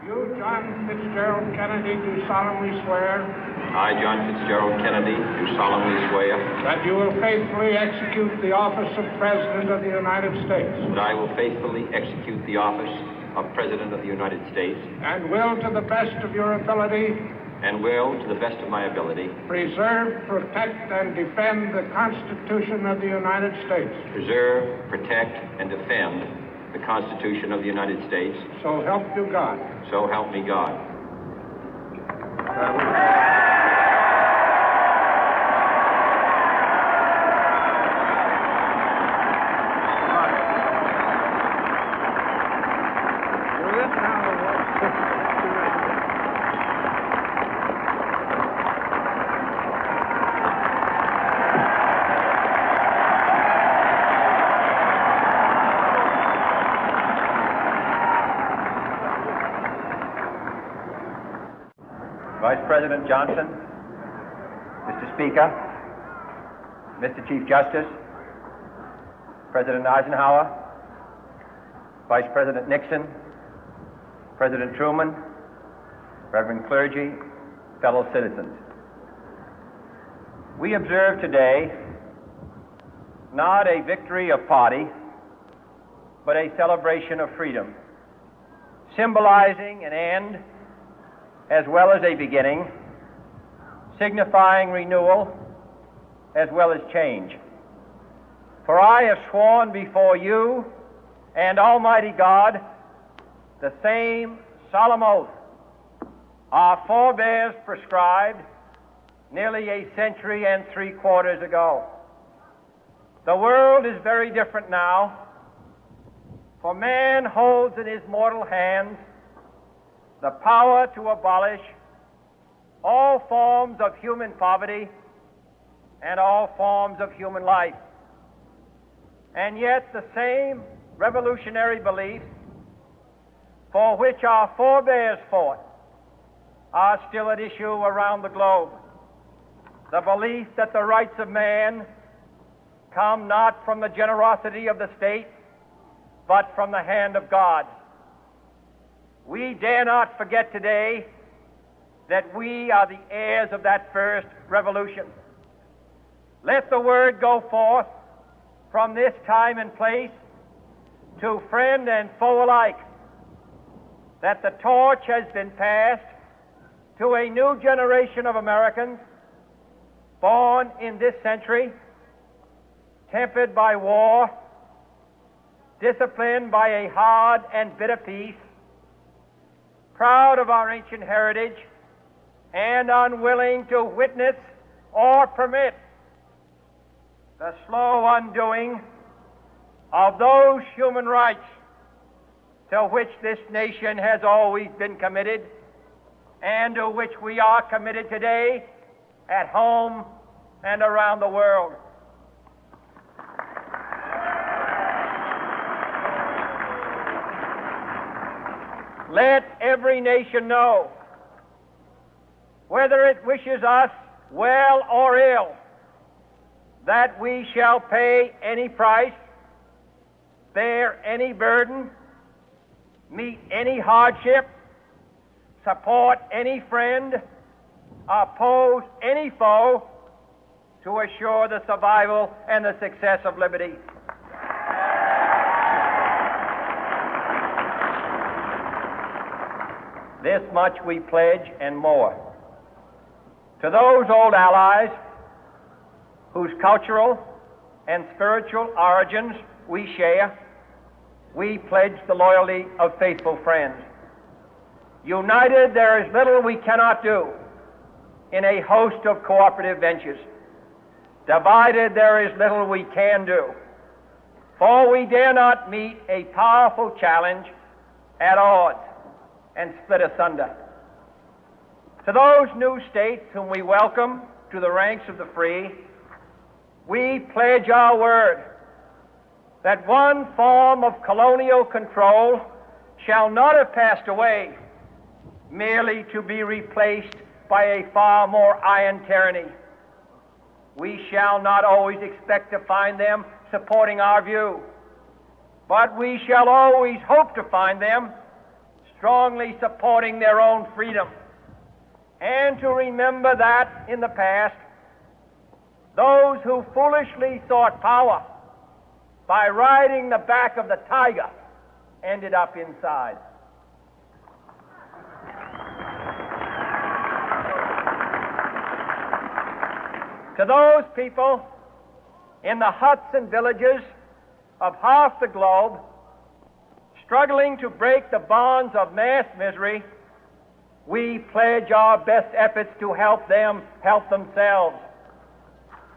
You, John Fitzgerald Kennedy, do solemnly swear I, John Fitzgerald Kennedy, do solemnly swear that you will faithfully execute the office of President of the United States that I will faithfully execute the office of President of the United States and will, to the best of your ability, and will, to the best of my ability, preserve, protect, and defend the Constitution of the United States. preserve, protect, and defend the Constitution of the United States. So help you God. So help me God. Vice President Johnson, Mr. Speaker, Mr. Chief Justice, President Eisenhower, Vice President Nixon, President Truman, Reverend clergy, fellow citizens. We observe today not a victory of party, but a celebration of freedom, symbolizing an end as well as a beginning, signifying renewal as well as change. For I have sworn before you and Almighty God the same solemn oath our forebears prescribed nearly a century and 3/4 ago. The world is very different now, for man holds in his mortal hands the power to abolish all forms of human poverty and all forms of human life. And yet the same revolutionary beliefs for which our forebears fought are still at issue around the globe. The belief that the rights of man come not from the generosity of the state, but from the hand of God. We dare not forget today that we are the heirs of that first revolution. Let the word go forth from this time and place to friend and foe alike that the torch has been passed to a new generation of Americans born in this century, tempered by war, disciplined by a hard and bitter peace, proud of our ancient heritage, and unwilling to witness or permit the slow undoing of those human rights to which this nation has always been committed and to which we are committed today at home and around the world. Let every nation know, whether it wishes us well or ill, that we shall pay any price, bear any burden, meet any hardship, support any friend, oppose any foe to assure the survival and the success of liberty. This much we pledge and more. To those old allies whose cultural and spiritual origins we share, we pledge the loyalty of faithful friends. United, there is little we cannot do in a host of cooperative ventures. Divided, there is little we can do, for we dare not meet a powerful challenge at odds and split asunder. To those new states whom we welcome to the ranks of the free, we pledge our word that one form of colonial control shall not have passed away, merely to be replaced by a far more iron tyranny. We shall not always expect to find them supporting our view, but we shall always hope to find them strongly supporting their own freedom, and to remember that in the past, those who foolishly sought power by riding the back of the tiger ended up inside. To those people in the huts and villages of half the globe struggling to break the bonds of mass misery, we pledge our best efforts to help them help themselves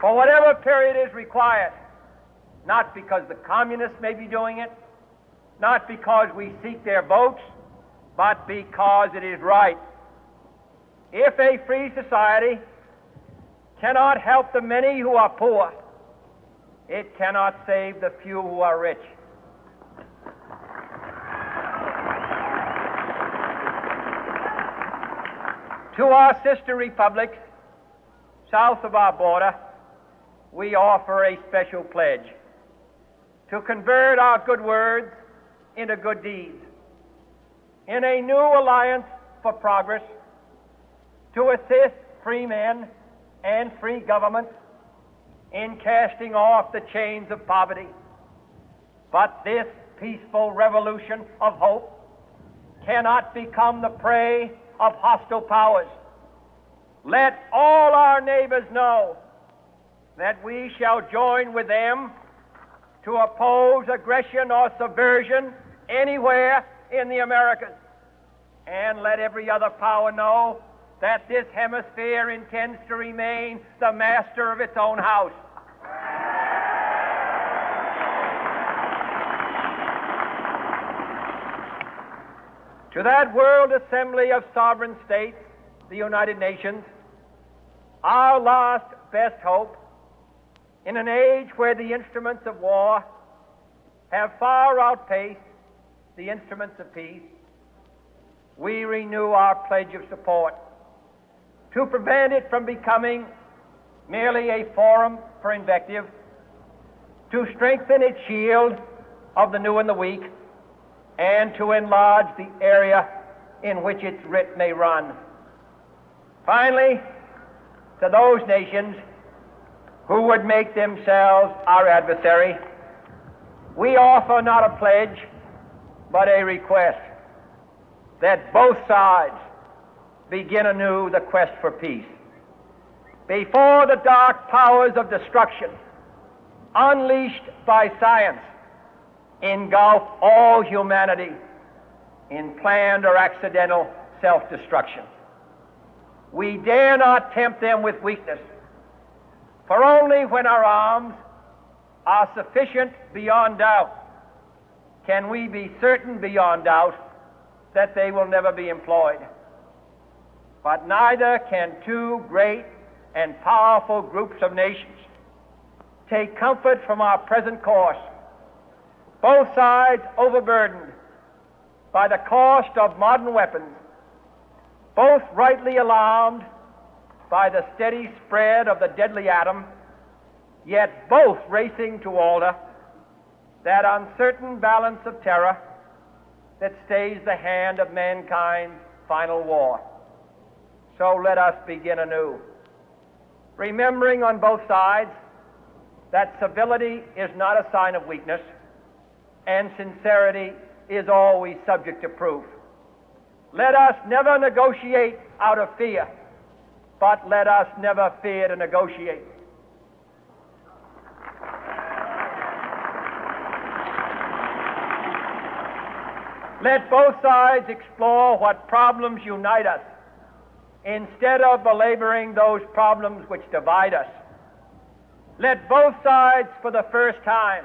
for whatever period is required, not because the communists may be doing it, not because we seek their votes, but because it is right. If a free society cannot help the many who are poor, it cannot save the few who are rich. To our sister republics south of our border, we offer a special pledge to convert our good words into good deeds, in a new alliance for progress, to assist free men and free governments in casting off the chains of poverty. But this peaceful revolution of hope cannot become the prey of hostile powers. Let all our neighbors know that we shall join with them to oppose aggression or subversion anywhere in the Americas. And let every other power know that this hemisphere intends to remain the master of its own house. To that World Assembly of Sovereign States, the United Nations, our last best hope, in an age where the instruments of war have far outpaced the instruments of peace, we renew our pledge of support to prevent it from becoming merely a forum for invective, to strengthen its shield of the new and the weak, and to enlarge the area in which its writ may run. Finally, to those nations who would make themselves our adversary, we offer not a pledge, but a request that both sides begin anew the quest for peace. Before the dark powers of destruction, unleashed by science, engulf all humanity in planned or accidental self-destruction, we dare not tempt them with weakness, for only when our arms are sufficient beyond doubt can we be certain beyond doubt that they will never be employed. But neither can two great and powerful groups of nations take comfort from our present course, both sides overburdened by the cost of modern weapons, both rightly alarmed by the steady spread of the deadly atom, yet both racing to alter that uncertain balance of terror that stays the hand of mankind's final war. So let us begin anew, remembering on both sides that civility is not a sign of weakness, and sincerity is always subject to proof. Let us never negotiate out of fear, but let us never fear to negotiate. Let both sides explore what problems unite us, instead of belaboring those problems which divide us. Let both sides, for the first time,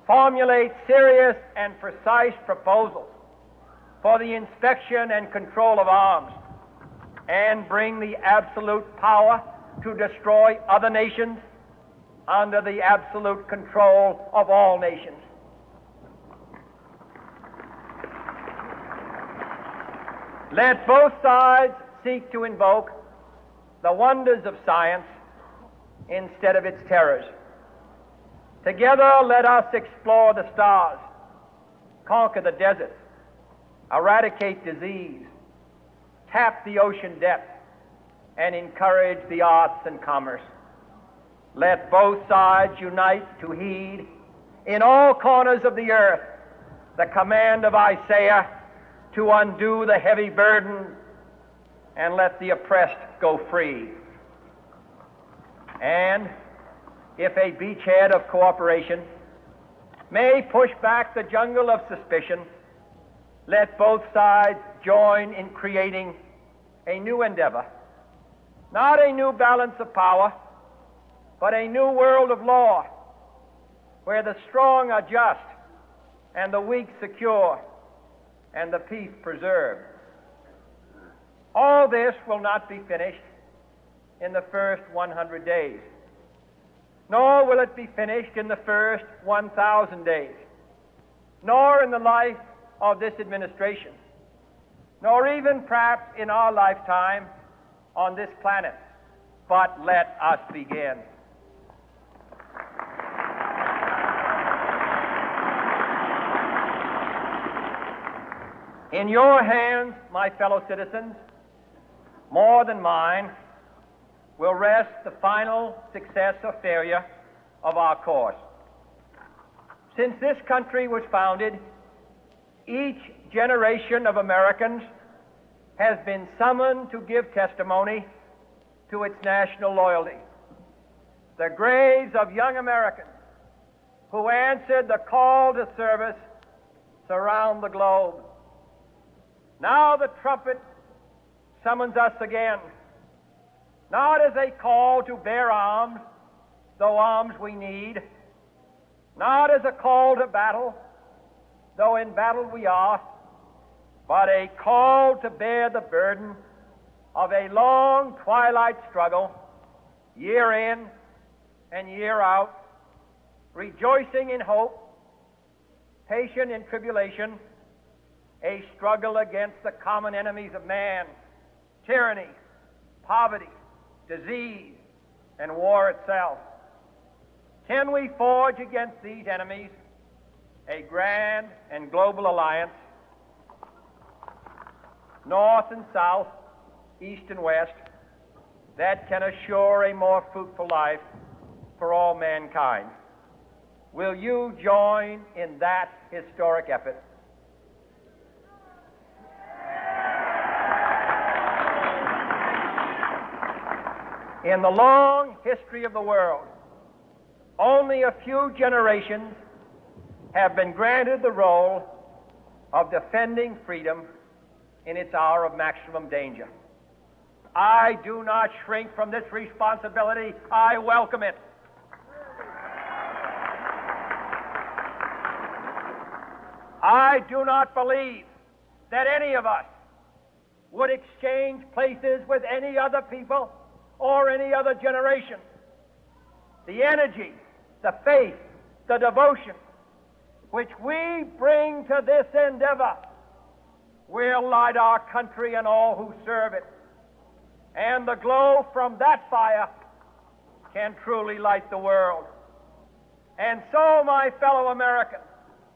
formulate serious and precise proposals for the inspection and control of arms, and bring the absolute power to destroy other nations under the absolute control of all nations. Let both sides seek to invoke the wonders of science instead of its terrors. Together, let us explore the stars, conquer the deserts, eradicate disease, tap the ocean depth, and encourage the arts and commerce. Let both sides unite to heed in all corners of the earth the command of Isaiah to undo the heavy burden and let the oppressed go free. And if a beachhead of cooperation may push back the jungle of suspicion, let both sides join in creating a new endeavor, not a new balance of power, but a new world of law, where the strong are just and the weak secure and the peace preserved. All this will not be finished in the first 100 days, nor will it be finished in the first 1,000 days, nor in the life of this administration, nor even perhaps in our lifetime on this planet. But let us begin. In your hands, my fellow citizens, more than mine, will rest the final success or failure of our course. Since this country was founded, each generation of Americans has been summoned to give testimony to its national loyalty. The graves of young Americans who answered the call to service surround the globe. Now the trumpet summons us again, not as a call to bear arms, though arms we need, not as a call to battle, though in battle we are, but a call to bear the burden of a long twilight struggle, year in and year out, rejoicing in hope, patient in tribulation, a struggle against the common enemies of man, tyranny, poverty, disease, and war itself. Can we forge against these enemies a grand and global alliance, north and south, east and west, that can assure a more fruitful life for all mankind? Will you join in that historic effort? In the long history of the world, only a few generations have been granted the role of defending freedom in its hour of maximum danger. I do not shrink from this responsibility. I welcome it. I do not believe that any of us would exchange places with any other people or any other generation. The energy, the faith, the devotion which we bring to this endeavor will light our country and all who serve it. And the glow from that fire can truly light the world. And so, my fellow Americans,